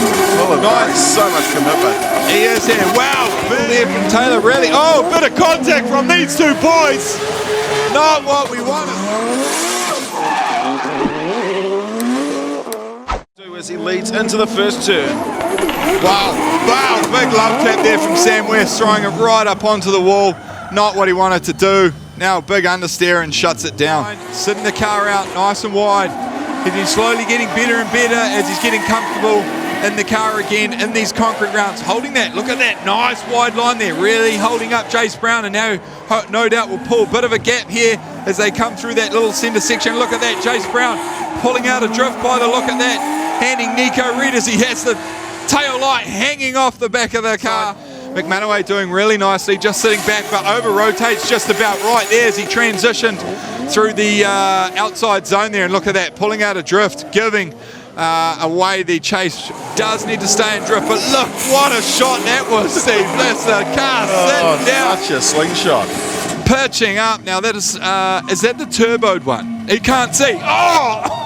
Well, nice. So much commitment. He is here. Wow, bit there from Taylor, really. Oh, bit of contact from these two boys. Not what we wanted. As he leads into the first turn. Wow, big love tap there from Sam West, throwing it right up onto the wall. Not what he wanted to do. Now a big understeer and shuts it down. Sitting the car out nice and wide. He's been slowly getting better and better as he's getting comfortable in the car again in these concrete rounds. Holding that, look at that nice wide line there, really holding up Jace Brown, and now no doubt will pull a bit of a gap here as they come through that little centre section. Look at that, Jace Brown pulling out a drift by the look at that. Handing Nico Reed as he has the tail light hanging off the back of the car. McManaway doing really nicely, just sitting back, but over rotates just about right there as he transitioned through the outside zone there. And look at that, pulling out a drift, giving away the chase. Does need to stay in drift, but look what a shot that was, Steve. That's the car sitting down. Such a slingshot. Pitching up. Now that is that the turboed one? He can't see. Oh!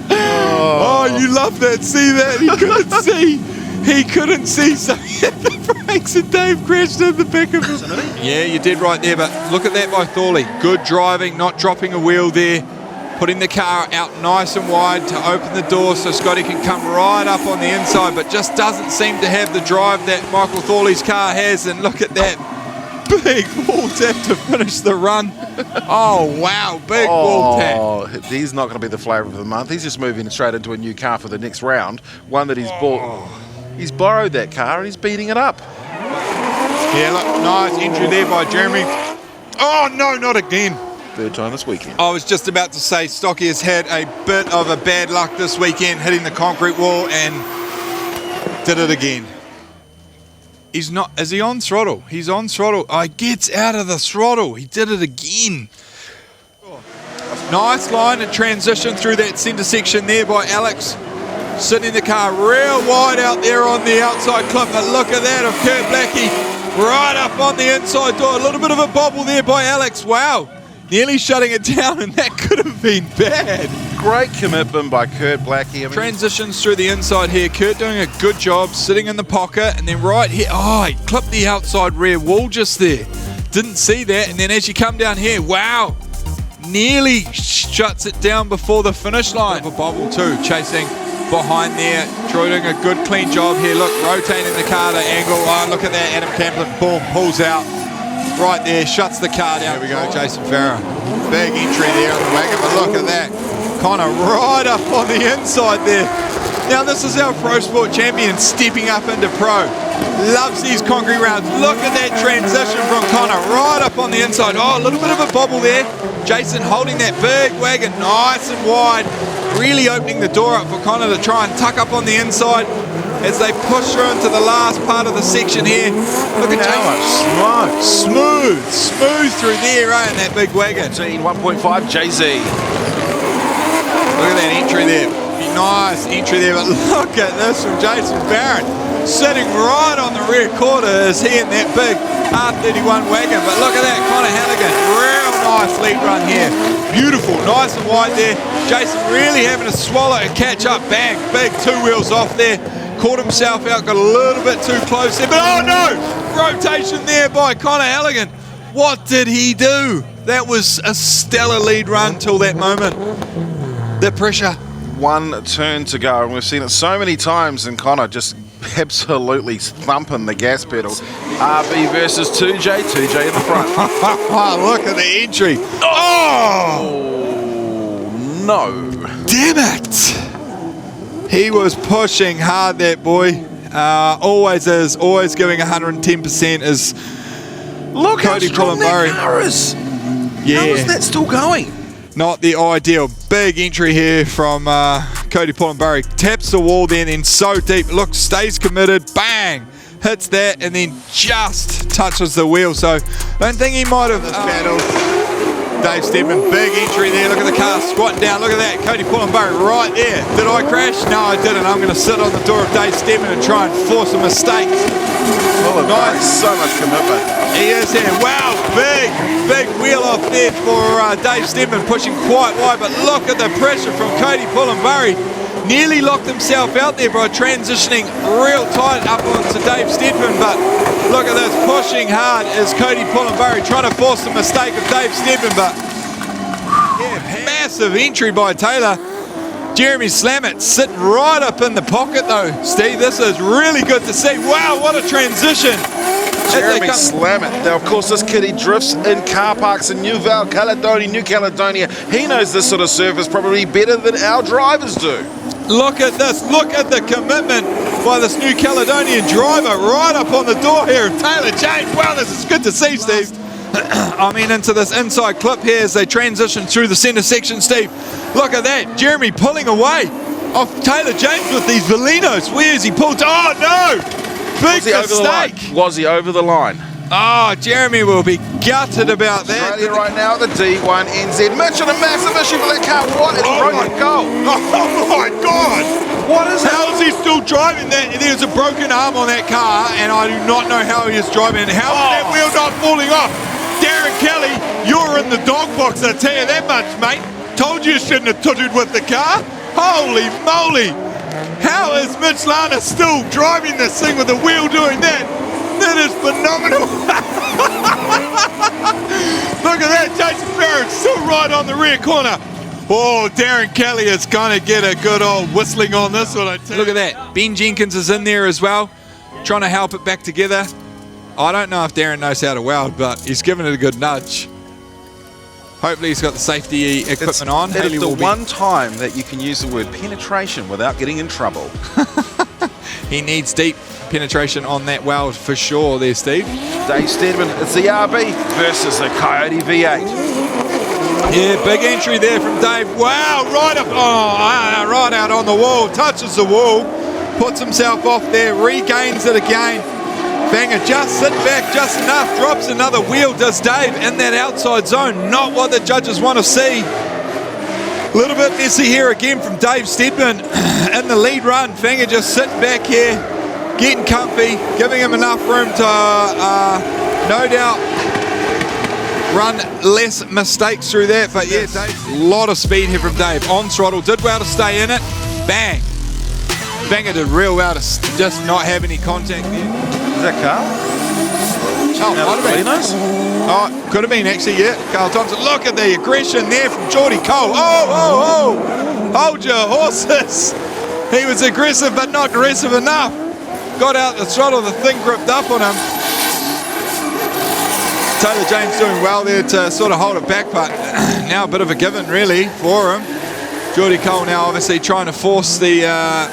Oh, you love that. See that? He couldn't see. He couldn't see, so he hit the brakes and Dave crashed in the back of him. Yeah, you did right there, but look at that by Thorley. Good driving, not dropping a wheel there. Putting the car out nice and wide to open the door so Scotty can come right up on the inside, but just doesn't seem to have the drive that Michael Thorley's car has. And look at that. Big wall tap to finish the run. Oh, wow. Big wall tap. He's not going to be the flavour of the month. He's just moving straight into a new car for the next round. One that he's bought. He's borrowed that car and he's beating it up. Yeah, look, nice entry there by Jeremy. Oh, no, not again. Third time this weekend. I was just about to say Stocky has had a bit of a bad luck this weekend, hitting the concrete wall and did it again. He's not, is he on throttle? He's on throttle. Oh, he gets out of the throttle. He did it again. Nice line and transition through that centre section there by Alex. Sitting in the car real wide out there on the outside clip. But look at that of Kurt Blackie right up on the inside door. A little bit of a bobble there by Alex. Wow. Nearly shutting it down, and that could have been bad. Great commitment by Kurt Blackie. I mean, transitions through the inside here. Kurt doing a good job sitting in the pocket, and then right here, oh, he clipped the outside rear wall just there. Didn't see that, and then as you come down here, wow, nearly shuts it down before the finish line. A bobble too, chasing behind there. Troy doing a good clean job here. Look, rotating the car to angle. Oh, look at that, Adam Camplin, boom, pulls out. Right there, shuts the car down. Here we go, Jason Farah. Big entry there on the wagon, but look at that. Connor right up on the inside there. Now this is our Pro Sport champion stepping up into Pro. Loves these concrete rounds. Look at that transition from Connor right up on the inside. Oh, a little bit of a bobble there. Jason holding that big wagon nice and wide. Really opening the door up for Connor to try and tuck up on the inside as they push through into the last part of the section here. Look at Jason. Smooth through there, eh, in that big wagon. 1.5 JZ. Look at that entry there. Nice entry there, but look at this from Jason Barrett. Sitting right on the rear quarter as he in that big R31 wagon. But look at that, Connor Halligan. Real nice lead run here. Beautiful, nice and wide there. Jason really having to swallow and catch up. Bang, big two wheels off there. Caught himself out, got a little bit too close there. But oh no, rotation there by Connor Halligan. What did he do? That was a stellar lead run till that moment. The pressure. One turn to go, and we've seen it so many times, and Connor just absolutely thumping the gas pedal. RB versus 2J, 2J in the front. Look at the entry. Oh! No. Damn it! He was pushing hard, that boy. Always is, always giving 110% is Look Cody how strong that car is. Yeah. How is that still going? Not the ideal. Big entry here from Cody Pullenbury. Taps the wall then so deep. Look, stays committed. Bang! Hits that and then just touches the wheel. So I don't think he might have battled. Dave Stedman, big entry there. Look at the car squatting down. Look at that. Cody Pullenbury right there. Did I crash? No, I didn't. I'm going to sit on the door of Dave Stedman and try and force a mistake. Well, nice. So much commitment. He is here. Wow, big wheel off there for Dave Stedman, pushing quite wide. But look at the pressure from Cody Pullenbury. Nearly locked himself out there by transitioning real tight up onto Dave Stedman. But look at this, pushing hard is Cody Pullenbury, trying to force the mistake of Dave Stedman. But yeah, massive entry by Taylor. Jeremy Slamet sitting right up in the pocket though, Steve. This is really good to see. Wow, what a transition. Jeremy Slamet. Now, of course, this kid, he drifts in car parks in New Caledonia. He knows this sort of surface probably better than our drivers do. Look at this. Look at the commitment by this New Caledonian driver right up on the door here of Taylor James. Wow, this is good to see, Steve. I mean, into this inside clip here as they transition through the centre section, Steve. Look at that. Jeremy pulling away off Taylor James with these Velinos. Where is he pulled? Oh, no. Big mistake. Was he over the line? Oh, Jeremy will be gutted about that. Australia right now at the D1NZ. Mitchell, a massive issue for that car. What? It's broken goal. Oh, my God. What is it? How is he still driving that? There's a broken arm on that car, and I do not know how he is driving. How is that wheel not falling off? Darren Kelly, you're in the dog box, I tell you that much, mate. Told you shouldn't have tooted with the car. Holy moly. How is Mitch Lana still driving this thing with the wheel doing that? That is phenomenal. Look at that, Jason Barrett still right on the rear corner. Oh, Darren Kelly is going to get a good old whistling on this one, I tell you. Look at that. Ben Jenkins is in there as well, trying to help it back together. I don't know if Darren knows how to weld, but he's given it a good nudge. Hopefully he's got the safety equipment on. It's the one time that you can use the word penetration without getting in trouble. He needs deep penetration on that weld for sure there, Steve. Dave Stedman, it's the RB versus the Coyote V8. Yeah, big entry there from Dave. Wow, right up, right out on the wall, touches the wall, puts himself off there, regains it again. Banger just sit back just enough, drops another wheel, does Dave, in that outside zone. Not what the judges want to see. A little bit messy here again from Dave Stedman in the lead run. Fanger just sitting back here, getting comfy, giving him enough room to, no doubt, run less mistakes through that. But yeah, Dave, a lot of speed here from Dave. On throttle, did well to stay in it. Bang. Banger did real well to just not have any contact there. Is that Carl? Oh, might have been. Oh, could have been actually, yeah. Carl Thompson. Look at the aggression there from Geordie Cole. Oh. Hold your horses. He was aggressive, but not aggressive enough. Got out the throttle, the thing gripped up on him. Taylor James doing well there to sort of hold it back, but now a bit of a given really for him. Geordie Cole now obviously trying to force the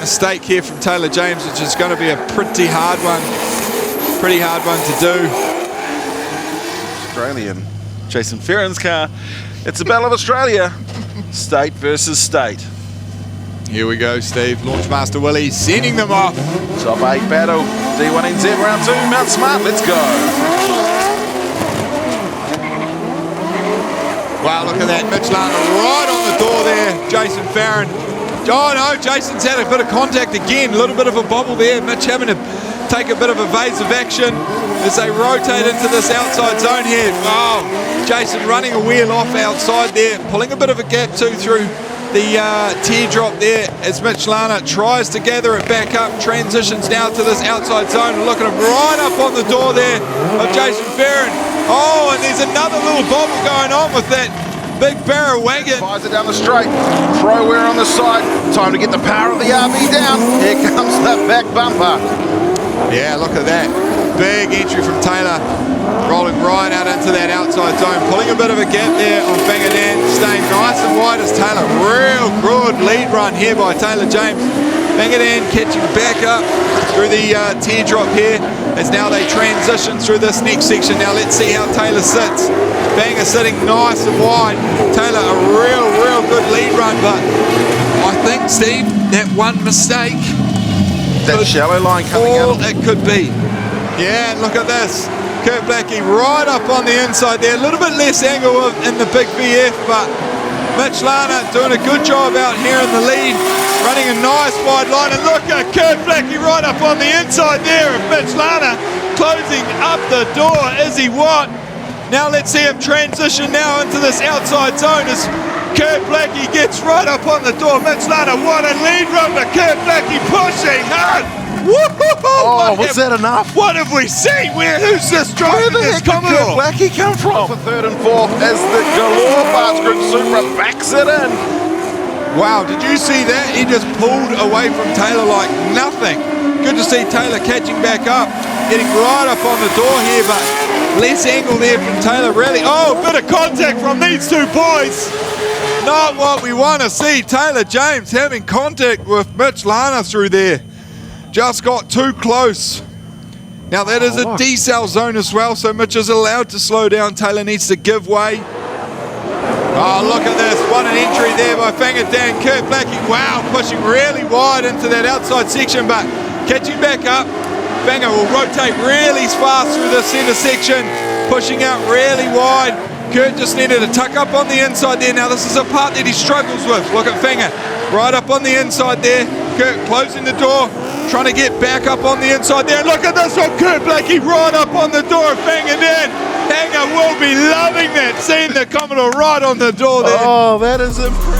mistake here from Taylor James, which is going to be a pretty hard one. Pretty hard one to do. Australian Jason Ferran's car. It's the Battle of Australia. State versus state. Here we go, Steve. Launchmaster Willie sending them off. Top 8 battle. D1NZ round 2. Mount Smart. Let's go. Wow, look at that. Mitch Lana right on the door there. Jason Farron. Oh no, Jason's had a bit of contact again. A little bit of a bobble there. Mitch having to take a bit of evasive action as they rotate into this outside zone here. Oh, Jason running a wheel off outside there. Pulling a bit of a gap too through the teardrop there as Mitch Lana tries to gather it back up. Transitions now to this outside zone. And look at him right up on the door there of Jason Farron. Oh, and there's another little bobble going on with that big barrow wagon. Fires it down the straight. Pro wear on the side. Time to get the power of the RB down. Here comes the back bumper. Yeah, look at that. Big entry from Taylor. Rolling right out into that outside zone. Pulling a bit of a gap there on Bangadan. Staying nice and wide as Taylor. Real good lead run here by Taylor James. Bangadan catching back up through the teardrop here as now they transition through this next section. Now let's see how Taylor sits. Banger sitting nice and wide. Taylor a real good lead run, but I think, Steve, that one mistake, that shallow line coming all out. it could be. Yeah, and look at this. Kurt Blackie right up on the inside there. A little bit less angle in the big VF, but Mitch Lana doing a good job out here in the lead. Running a nice wide line. And look at Kurt Blackie right up on the inside there of Mitch Lana. closing up the door. Is he what? Now let's see him transition now into this outside zone as Kurt Blackie gets right up on the door. Mitch Lana, what a lead run, but Kurt Blackie pushing hard. Oh, was that enough? What have we seen? Who's this driving this Commodore? Where did Kurt Blackie come from? For third and fourth as the Galore Parts Group Supra backs it in. Wow, did you see that? He just pulled away from Taylor like nothing. Good to see Taylor catching back up, getting right up on the door here, but less angle there from Taylor, really. Oh, a bit of contact from these two boys. Not what we want to see. Taylor James having contact with Mitch Lana through there. Just got too close. Now that is a decel zone as well, so Mitch is allowed to slow down. Taylor needs to give way. Oh, look at this. What an entry there by Fanga Dan. Kurt Blackie, wow, pushing really wide into that outside section, but catching back up. Fanga will rotate really fast through the center section, pushing out really wide. Kurt just needed to tuck up on the inside there. Now this is a part that he struggles with. Look at Fanga, right up on the inside there. Kurt closing the door, trying to get back up on the inside there. Look at this one, Kurt Blackie right up on the door. Fanga Dan. Fanga will be loving that, seeing the Commodore right on the door there. Oh, that is impressive.